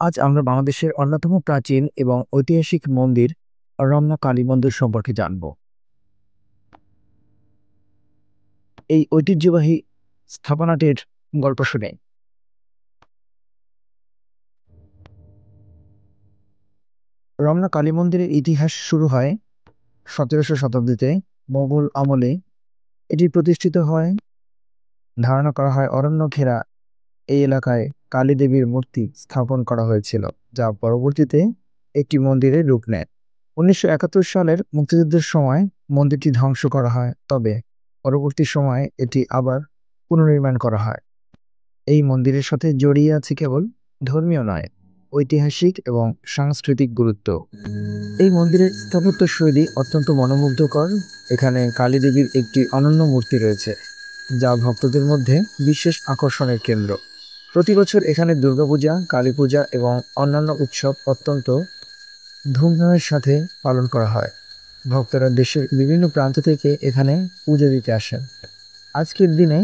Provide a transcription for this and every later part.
আজ আমরা বাংলাদেশের অন্যতম প্রাচীন এবং ঐতিহাসিক মন্দির রমনা কালী মন্দির সম্পর্কে জানব। এই ঐতিহ্যবাহী স্থাপনাটির গল্প শুনে। রমনা কালী মন্দিরের ইতিহাস শুরু হয় 17শো শতাব্দীতে। মোগল আমলে এটি প্রতিষ্ঠিত হয়। ধারণা করা হয় অরণ্য ঘেরা এই এলাকায় কালী দেবীর মূর্তি স্থাপন করা হয়েছিল, যা পরবর্তীতে একটি মন্দিরের রূপ নেয়। 1971 সালের মুক্তিযুদ্ধের সময় মন্দিরটি ধ্বংস করা হয়, তবে পরবর্তী সময়ে এটি আবার পুনর্নির্মাণ করা হয়। এই মন্দিরের সাথে জড়িয়ে আছে কেবল ধর্মীয় নয়, ঐতিহাসিক এবং সাংস্কৃতিক গুরুত্ব। এই মন্দিরের স্থাপত্য শৈলী অত্যন্ত মনোমুগ্ধকর। এখানে কালী দেবীর একটি অনন্য মূর্তি রয়েছে, যা ভক্তদের মধ্যে বিশেষ আকর্ষণের কেন্দ্র। প্রতি বছর এখানে দুর্গাপূজা, কালী পূজা এবং অন্যান্য উৎসব অত্যন্ত ধুমধামের সাথে পালন করা হয়। ভক্তরা দেশের বিভিন্ন প্রান্ত থেকে এখানে পুজো দিতে আসেন। আজকের দিনে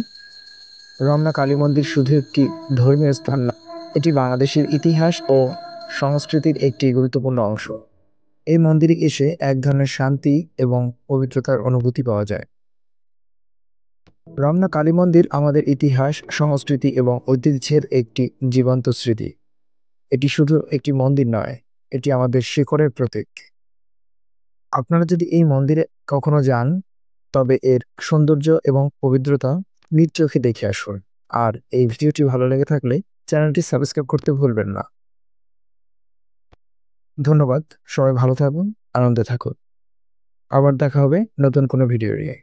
রমনা কালী মন্দির শুধু একটি ধর্মীয় স্থান না, এটি বাংলাদেশের ইতিহাস ও সংস্কৃতির একটি গুরুত্বপূর্ণ অংশ। এই মন্দিরে এসে এক ধরনের শান্তি এবং পবিত্রতার অনুভূতি পাওয়া যায়। রমনা কালী মন্দির আমাদের ইতিহাস, সংস্কৃতি এবং ঐতিহ্যের একটি জীবন্ত স্মৃতি। এটি শুধু একটি মন্দির নয়, এটি আমাদের শিকড়ের প্রতীক। আপনারা যদি এই মন্দিরে কখনো যান, তবে এর সৌন্দর্য এবং পবিত্রতা নিজ চোখে দেখে আসুন। আর এই ভিডিওটি ভালো লেগে থাকলে চ্যানেলটি সাবস্ক্রাইব করতে ভুলবেন না। ধন্যবাদ। সবাই ভালো থাকুন, আনন্দে থাকুন। আবার দেখা হবে নতুন কোনো ভিডিও নিয়ে।